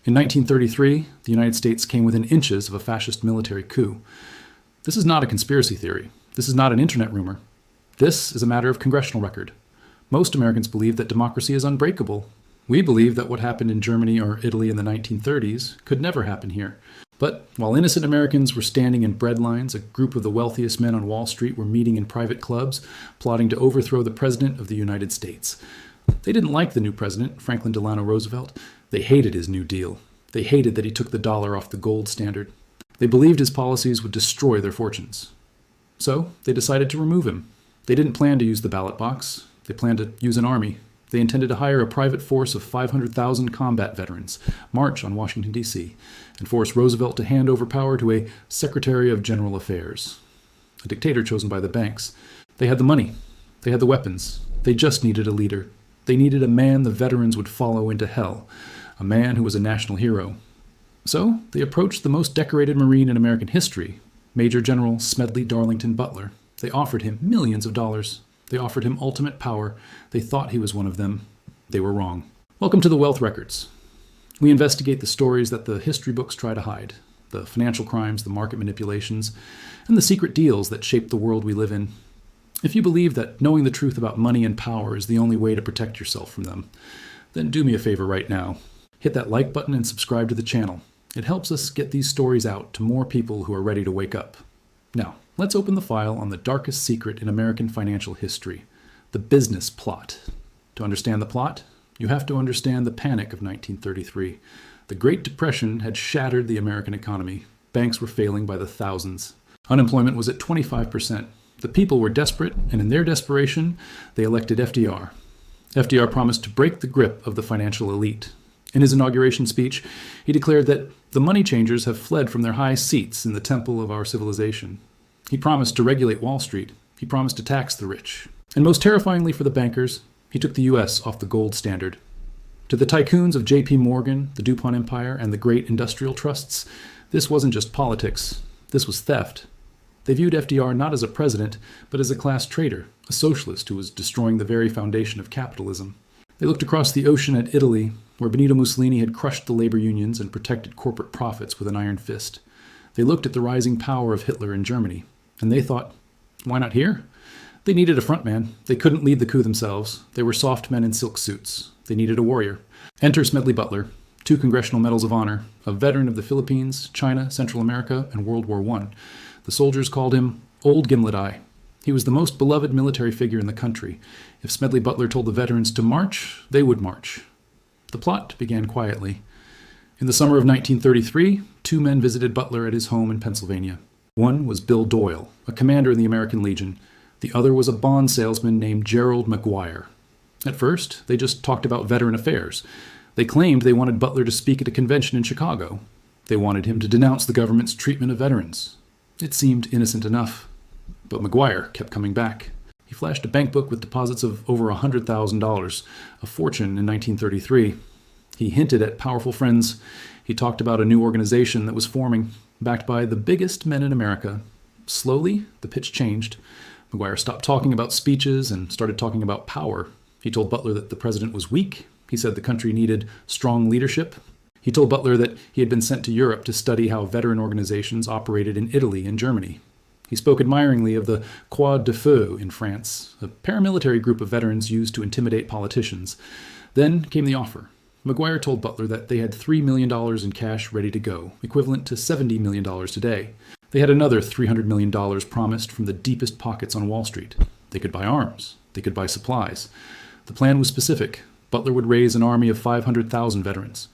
In 1933, the United States came within inches of a fascist military coup. This is not a conspiracy theory. This is not an internet rumor. This is a matter of congressional record. Most Americans believe that democracy is unbreakable. We believe that what happened in Germany or Italy in the 1930s could never happen here. But while innocent Americans were standing in bread lines, a group of the wealthiest men on Wall Street were meeting in private clubs, plotting to overthrow the President of the United States. They didn't like the new president, Franklin Delano Roosevelt. They hated his New Deal. They hated that he took the dollar off the gold standard. They believed his policies would destroy their fortunes. So they decided to remove him. They didn't plan to use the ballot box. They planned to use an army. They intended to hire a private force of 500,000 combat veterans, march on Washington, D.C., and force Roosevelt to hand over power to a Secretary of General Affairs, a dictator chosen by the banks. They had the money. They had the weapons. They just needed a leader. They needed a man the veterans would follow into hell, a man who was a national hero. So they approached the most decorated Marine in American history, Major General Smedley Butler. They offered him millions of dollars. They offered him ultimate power. They thought he was one of them. They were wrong. Welcome to the Wealth Records. We investigate the stories that the history books try to hide, the financial crimes, the market manipulations, and the secret deals that shape the world we live in. If you believe that knowing the truth about money and power is the only way to protect yourself from them, then do me a favor right now. Hit that like button and subscribe to the channel. It helps us get these stories out to more people who are ready to wake up. Now, let's open the file on the darkest secret in American financial history, the business plot. To understand the plot, you have to understand the panic of 1933. The Great Depression had shattered the American economy. Banks were failing by the thousands. Unemployment was at 25%. The people were desperate, and in their desperation, they elected FDR. FDR promised to break the grip of the financial elite. In his inauguration speech, he declared that the money changers have fled from their high seats in the temple of our civilization. He promised to regulate Wall Street. He promised to tax the rich. And most terrifyingly for the bankers, he took the U.S. off the gold standard. To the tycoons of J.P. Morgan, the DuPont empire, and the great industrial trusts, this wasn't just politics. This was theft. They viewed FDR not as a president, but as a class traitor, a socialist who was destroying the very foundation of capitalism. They looked across the ocean at Italy, where Benito Mussolini had crushed the labor unions and protected corporate profits with an iron fist. They looked at the rising power of Hitler in Germany, and they thought, why not here? They needed a frontman. They couldn't lead the coup themselves. They were soft men in silk suits. They needed a warrior. Enter Smedley Butler, 2 Congressional Medals of Honor, a veteran of the Philippines, China, Central America, and World War I. The soldiers called him Old Gimlet Eye. He was the most beloved military figure in the country. If Smedley Butler told the veterans to march, they would march. The plot began quietly. In the summer of 1933, 2 men visited Butler at his home in Pennsylvania. One was Bill Doyle, a commander in the American Legion. The other was a bond salesman named Gerald McGuire. At first, they just talked about veteran affairs. They claimed they wanted Butler to speak at a convention in Chicago. They wanted him to denounce the government's treatment of veterans. It seemed innocent enough. But McGuire kept coming back. He flashed a bank book with deposits of over $100,000, a fortune in 1933. He hinted at powerful friends. He talked about a new organization that was forming, backed by the biggest men in America. Slowly, the pitch changed. McGuire stopped talking about speeches and started talking about power. He told Butler that the president was weak. He said the country needed strong leadership. He told Butler that he had been sent to Europe to study how veteran organizations operated in Italy and Germany. He spoke admiringly of the Croix de Feu in France, a paramilitary group of veterans used to intimidate politicians. Then came the offer. McGuire told Butler that they had $3 million in cash ready to go, equivalent to $70 million today. They had another $300 million promised from the deepest pockets on Wall Street. They could buy arms. They could buy supplies. The plan was specific. Butler would raise an army of 500,000 veterans.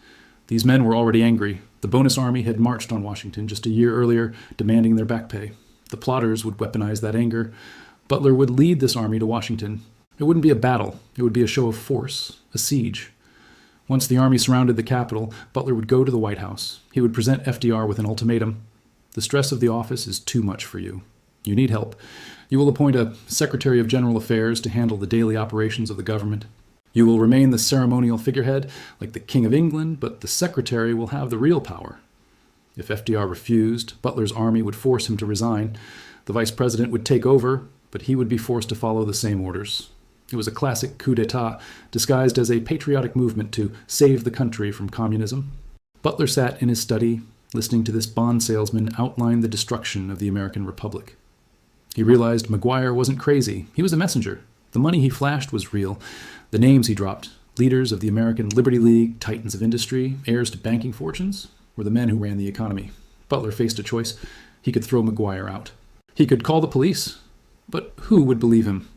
These men were already angry. The bonus army had marched on Washington just a year earlier, demanding their back pay. The plotters would weaponize that anger. Butler would lead this army to Washington. It wouldn't be a battle. It would be a show of force, a siege. Once the army surrounded the Capitol, Butler would go to the White House. He would present FDR with an ultimatum. The stress of the office is too much for you. You need help. You will appoint a Secretary of General Affairs to handle the daily operations of the government. You will remain the ceremonial figurehead, like the King of England, but the Secretary will have the real power. If FDR refused, Butler's army would force him to resign. The vice president would take over, but he would be forced to follow the same orders. It was a classic coup d'etat, disguised as a patriotic movement to save the country from communism. Butler sat in his study, listening to this bond salesman outline the destruction of the American Republic. He realized McGuire wasn't crazy. He was a messenger. The money he flashed was real. The names he dropped, leaders of the American Liberty League, titans of industry, heirs to banking fortunes, were the men who ran the economy. Butler faced a choice. He could throw McGuire out. He could call the police. But who would believe him?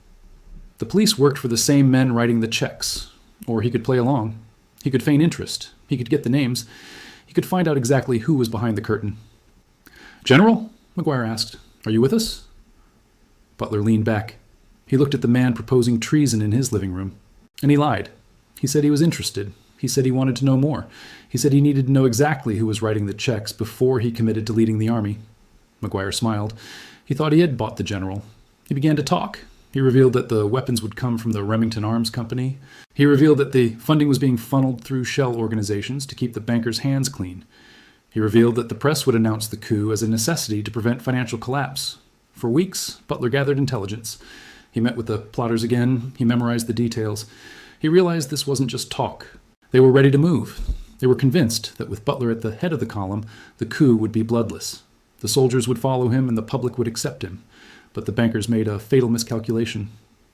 The police worked for the same men writing the checks. Or he could play along. He could feign interest. He could get the names. He could find out exactly who was behind the curtain. "General?" McGuire asked. "Are you with us?" Butler leaned back. He looked at the man proposing treason in his living room. And he lied. He said he was interested. He said he wanted to know more. He said he needed to know exactly who was writing the checks before he committed to leading the army. McGuire smiled. He thought he had bought the general. He began to talk. He revealed that the weapons would come from the Remington Arms Company. He revealed that the funding was being funneled through shell organizations to keep the bankers' hands clean. He revealed that the press would announce the coup as a necessity to prevent financial collapse. For weeks, Butler gathered intelligence. He met with the plotters again. He memorized the details. He realized this wasn't just talk. They were ready to move. They were convinced that with Butler at the head of the column, the coup would be bloodless. The soldiers would follow him and the public would accept him. But the bankers made a fatal miscalculation.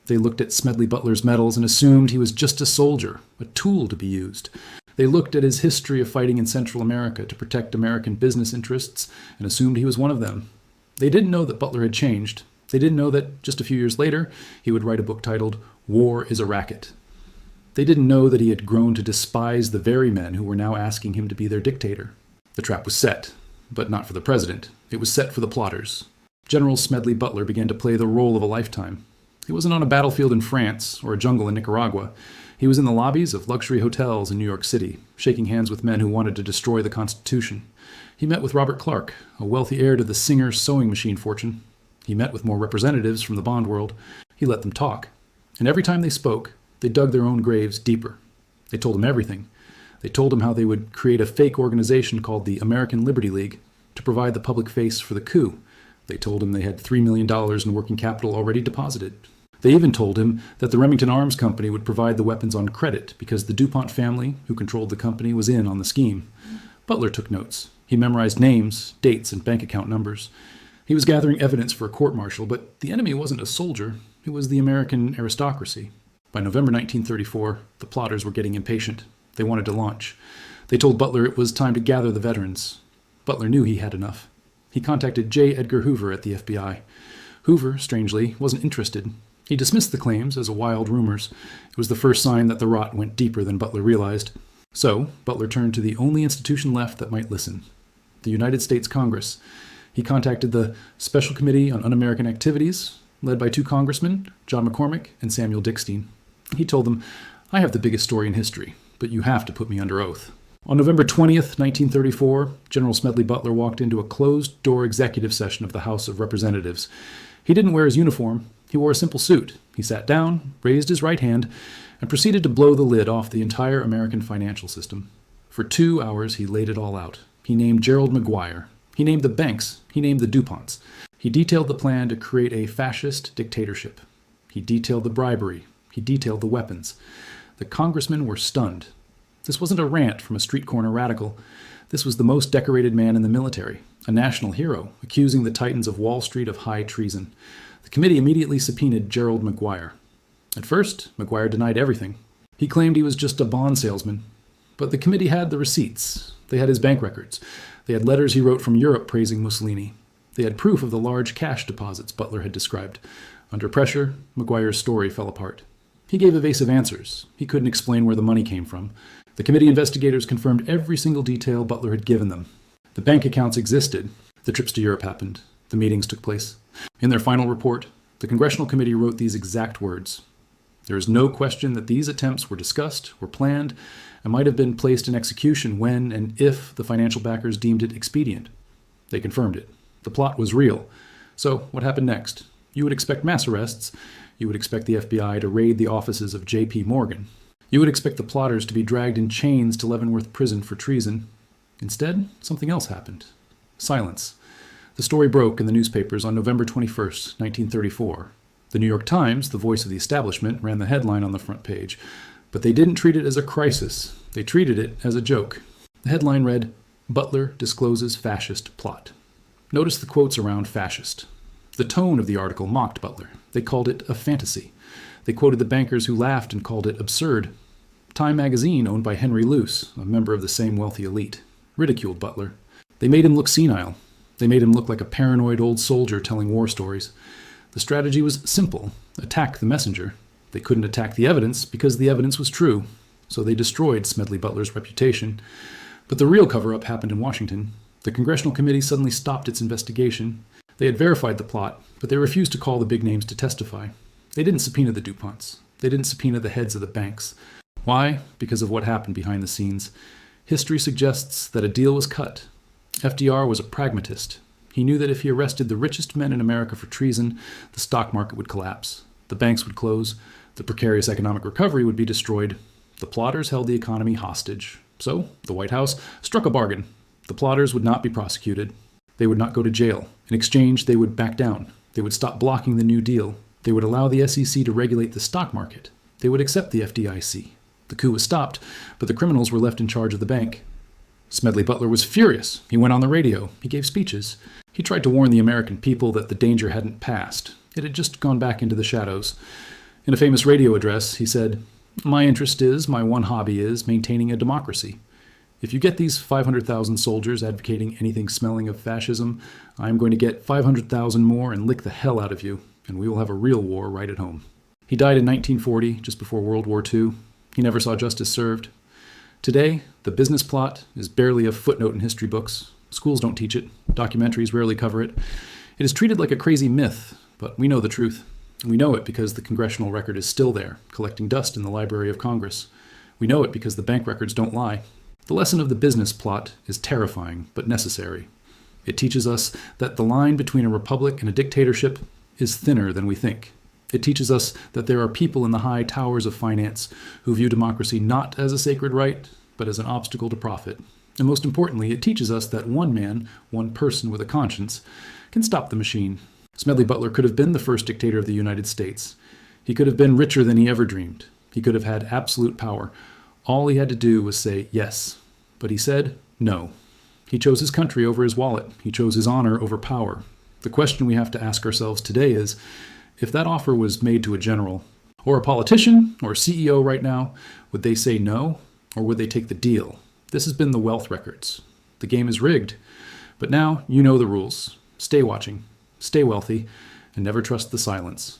They looked at Smedley Butler's medals and assumed he was just a soldier, a tool to be used. They looked at his history of fighting in Central America to protect American business interests and assumed he was one of them. They didn't know that Butler had changed. They didn't know that just a few years later, he would write a book titled "War is a Racket." They didn't know that he had grown to despise the very men who were now asking him to be their dictator. The trap was set, but not for the president. It was set for the plotters. General Smedley Butler began to play the role of a lifetime. He wasn't on a battlefield in France or a jungle in Nicaragua. He was in the lobbies of luxury hotels in New York City, shaking hands with men who wanted to destroy the Constitution. He met with Robert Clark, a wealthy heir to the Singer sewing machine fortune. He met with more representatives from the bond world. He let them talk. And every time they spoke, they dug their own graves deeper. They told him everything. They told him how they would create a fake organization called the American Liberty League to provide the public face for the coup. They told him they had $3 million in working capital already deposited. They even told him that the Remington Arms Company would provide the weapons on credit because the DuPont family, who controlled the company, was in on the scheme. Butler took notes. He memorized names, dates, and bank account numbers. He was gathering evidence for a court-martial, but the enemy wasn't a soldier. It was the American aristocracy. By November 1934, the plotters were getting impatient. They wanted to launch. They told Butler it was time to gather the veterans. Butler knew he had enough. He contacted J. Edgar Hoover at the FBI. Hoover, strangely, wasn't interested. He dismissed the claims as wild rumors. It was the first sign that the rot went deeper than Butler realized. So, Butler turned to the only institution left that might listen, the United States Congress. He contacted the Special Committee on Un-American Activities, led by two congressmen, John McCormick and Samuel Dickstein. He told them, "I have the biggest story in history, but you have to put me under oath." On November 20th, 1934, General Smedley Butler walked into a closed-door executive session of the House of Representatives. He didn't wear his uniform. He wore a simple suit. He sat down, raised his right hand, and proceeded to blow the lid off the entire American financial system. For 2 hours, he laid it all out. He named Gerald McGuire. He named the banks. He named the DuPonts. He detailed the plan to create a fascist dictatorship. He detailed the bribery. He detailed the weapons. The congressmen were stunned. This wasn't a rant from a street corner radical. This was the most decorated man in the military, a national hero, accusing the titans of Wall Street of high treason. The committee immediately subpoenaed Gerald McGuire. At first, McGuire denied everything. He claimed he was just a bond salesman. But the committee had the receipts. They had his bank records. They had letters he wrote from Europe praising Mussolini. They had proof of the large cash deposits Butler had described. Under pressure, McGuire's story fell apart. He gave evasive answers. He couldn't explain where the money came from. The committee investigators confirmed every single detail Butler had given them. The bank accounts existed. The trips to Europe happened. The meetings took place. In their final report, the Congressional Committee wrote these exact words: "There is no question that these attempts were discussed, were planned, and might have been placed in execution when and if the financial backers deemed it expedient." They confirmed it. The plot was real. So what happened next? You would expect mass arrests. You would expect the FBI to raid the offices of J.P. Morgan. You would expect the plotters to be dragged in chains to Leavenworth Prison for treason. Instead, something else happened. Silence. The story broke in the newspapers on November 21st, 1934. The New York Times, the voice of the establishment, ran the headline on the front page. But they didn't treat it as a crisis. They treated it as a joke. The headline read, "Butler discloses fascist plot." Notice the quotes around fascist. The tone of the article mocked Butler. They called it a fantasy. They quoted the bankers who laughed and called it absurd. Time magazine, owned by Henry Luce, a member of the same wealthy elite, ridiculed Butler. They made him look senile. They made him look like a paranoid old soldier telling war stories. The strategy was simple: attack the messenger. They couldn't attack the evidence because the evidence was true, so they destroyed Smedley Butler's reputation. But the real cover-up happened in Washington. The Congressional Committee suddenly stopped its investigation. They had verified the plot, but they refused to call the big names to testify. They didn't subpoena the DuPonts. They didn't subpoena the heads of the banks. Why? Because of what happened behind the scenes. History suggests that a deal was cut. FDR was a pragmatist. He knew that if he arrested the richest men in America for treason, the stock market would collapse. The banks would close. The precarious economic recovery would be destroyed. The plotters held the economy hostage. So, the White House struck a bargain. The plotters would not be prosecuted. They would not go to jail. In exchange, they would back down. They would stop blocking the New Deal. They would allow the SEC to regulate the stock market. They would accept the FDIC. The coup was stopped, but the criminals were left in charge of the bank. Smedley Butler was furious. He went on the radio. He gave speeches. He tried to warn the American people that the danger hadn't passed. It had just gone back into the shadows. In a famous radio address, he said, "My interest is, my one hobby is, maintaining a democracy. If you get these 500,000 soldiers advocating anything smelling of fascism, I'm going to get 500,000 more and lick the hell out of you, and we will have a real war right at home." He died in 1940, just before World War II. He never saw justice served. Today, the business plot is barely a footnote in history books. Schools don't teach it. Documentaries rarely cover it. It is treated like a crazy myth, but we know the truth. We know it because the congressional record is still there, collecting dust in the Library of Congress. We know it because the bank records don't lie. The lesson of the business plot is terrifying, but necessary. It teaches us that the line between a republic and a dictatorship is thinner than we think. It teaches us that there are people in the high towers of finance who view democracy not as a sacred right, but as an obstacle to profit. And most importantly, it teaches us that one man, one person with a conscience, can stop the machine. Smedley Butler could have been the first dictator of the United States. He could have been richer than he ever dreamed. He could have had absolute power. All he had to do was say yes. But he said no. He chose his country over his wallet. He chose his honor over power. The question we have to ask ourselves today is, if that offer was made to a general, or a politician, or a CEO right now, would they say no, or would they take the deal? This has been the Wealth Records. The game is rigged, but now you know the rules. Stay watching, stay wealthy, and never trust the silence.